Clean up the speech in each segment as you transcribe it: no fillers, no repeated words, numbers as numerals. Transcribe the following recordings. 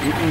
Right.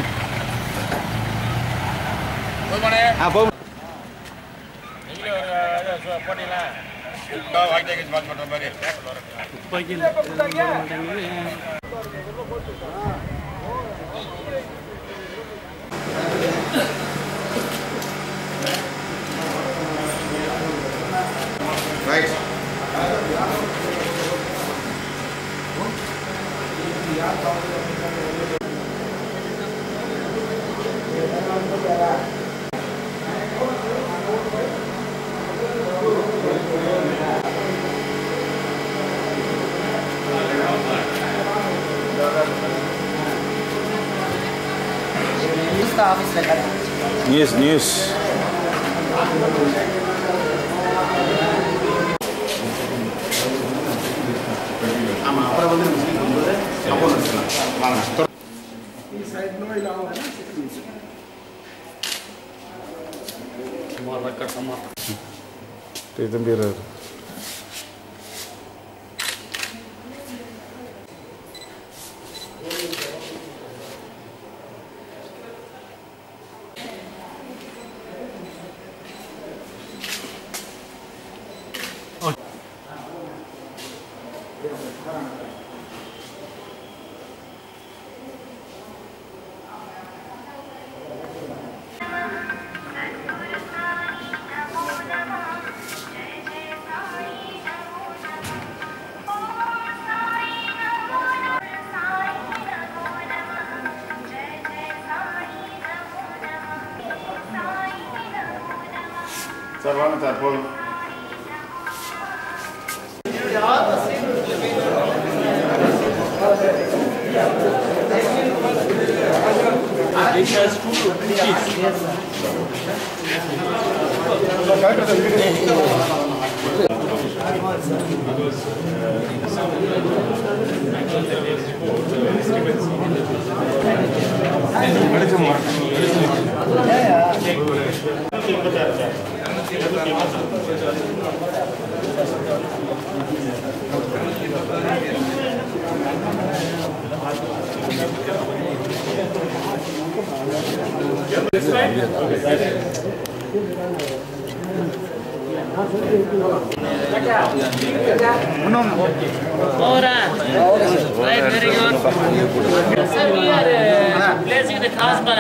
News. ஆமா அப்புறம் வந்து அப்போ நடக்கலாம் வாங்க ಈ ಸೈಡ್ ನೋಡಿ ನಾವು ಸುಮಾರು ಕಟ್ಟಮ್ಮ ಇದೆಂದಿರೋದು Sir, one sir, pull. It has two keys. Yes, sir. Right, very good. Sir, we are placing the class bar.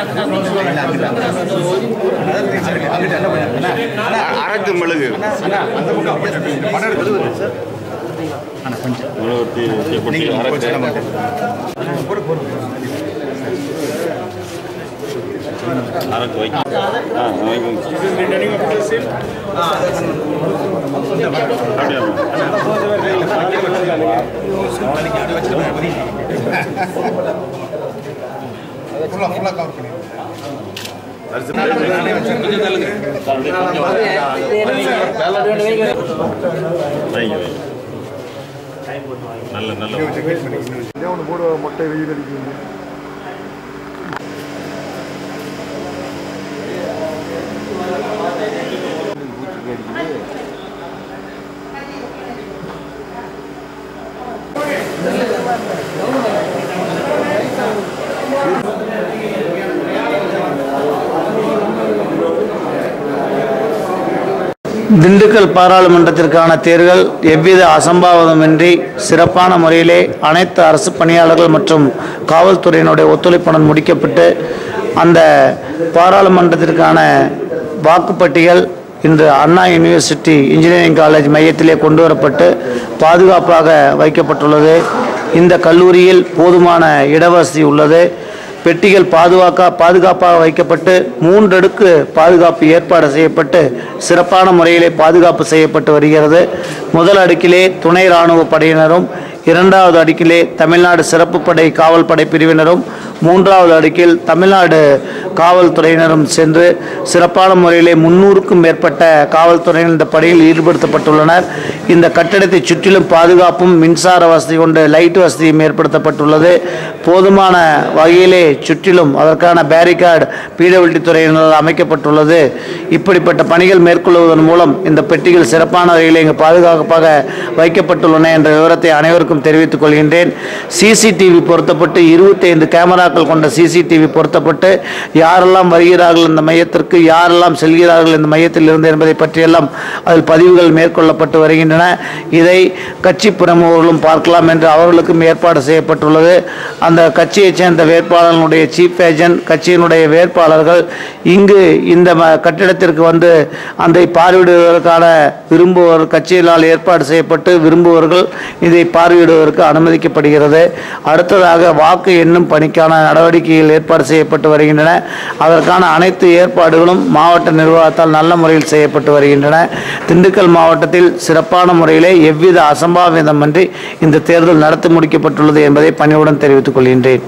Dindigul பாராளுமன்றத்திற்கான தேர்தல் எவ்வித அசம்பாவிதமின்றி சிறப்பான முறையிலே அனைத்து அரசு பணியாளர்கள் மற்றும் காவல்துறையினுடைய ஒத்துழைப்புடன் முடிக்கப்பட்டு அந்த பாராளுமன்றத்திற்கான வாக்குப்பட்டிகள் இன்று அண்ணா யூனிவர்சிட்டி இன்ஜினியரிங் காலேஜ் மையத்திலே கொண்டு வரப்பட்டு பாதுகாப்பாக வைக்கப்பட்டுள்ளது. இந்த கல்லூரியில் போதுமான இடவசதி உள்ளது. பெட்டிகள் பாதுகாப்பாக வைக்கப்பட்டு 3 அடுக்கு பாதுகாப்பு ஏற்பாடு செய்யப்பட்டு சிறப்பான முறையிலே பாதுகாப்பு செய்யப்பட்டு வருகிறது. முதல் அடுக்கிலே துணை இராணுவ படையினரும், 2வது அடுக்கிலே தமிழ்நாடு சிறப்பு படை காவல்படை பிரிவினரும், 3வது அடுக்கில் தமிழ்நாடு காவல்துறையினரும் சென்று சிறப்பான முறையிலே 300க்கும் மேற்பட்ட காவல்துறையினர் இந்த படையில் ஈடுபடுத்தப்பட்டுள்ளனர். இந்த கட்டடத்தை சுற்றிலும் பாதுகாப்பும் மின்சார வசதி கொண்டு லைட் வசதியும் ஏற்படுத்தப்பட்டுள்ளது. போதுமான வகையிலே சுற்றிலும் அதற்கான பேரிகார்டு பிடபிள்யூடி துறையினரால் அமைக்கப்பட்டுள்ளது. இப்படிப்பட்ட பணிகள் மேற்கொள்வதன் மூலம் இந்த பெட்டிகள் சிறப்பான வகையில் இங்கு பாதுகாப்பாக வைக்கப்பட்டுள்ளன என்ற விவரத்தை அனைவருக்கும் தெரிவித்துக் கொள்கின்றேன். சிசிடிவி பொருத்தப்பட்டு 25 கேமரா கேமராக்கள் கொண்ட சிசிடிவி பொருத்தப்பட்டு யாரெல்லாம் வருகிறார்கள் இந்த மையத்திற்கு, யாரெல்லாம் செல்கிறார்கள் இந்த மையத்தில் இருந்து என்பதை பற்றியெல்லாம் அதில் பதிவுகள் மேற்கொள்ளப்பட்டு வருகின்றன. இதை கட்சி பிரமுகர்களும் பார்க்கலாம் என்று அவர்களுக்கும் ஏற்பாடு செய்யப்பட்டுள்ளது. அந்த கட்சியைச் சேர்ந்த வேட்பாளர்களுடைய சீஃப் ஏஜென்ட், கட்சியினுடைய வேட்பாளர்கள் இங்கு இந்த கட்டிடத்திற்கு வந்து அதை பார்வையிடுவதற்கான விரும்புவோர் கட்சியினால் ஏற்பாடு செய்யப்பட்டு விரும்புவர்கள் இதை பார்வையிடுவதற்கு அனுமதிக்கப்படுகிறது. அடுத்ததாக வாக்கு எண்ணும் பணிக்கான நடவடிக்கைகள் ஏற்பாடு செய்யப்பட்டு வருகின்றன. அதற்கான அனைத்து ஏற்பாடுகளும் மாவட்ட நிர்வாகத்தால் நல்ல முறையில் செய்யப்பட்டு வருகின்றன. திண்டுக்கல் மாவட்டத்தில் சிறப்பான முறையிலே எவ்வித அசம்பாவிதமின்றி இந்த தேர்தல் நடத்தி முடிக்கப்பட்டுள்ளது என்பதை பணிவுடன் தெரிவித்துக் கொள்கின்றேன்.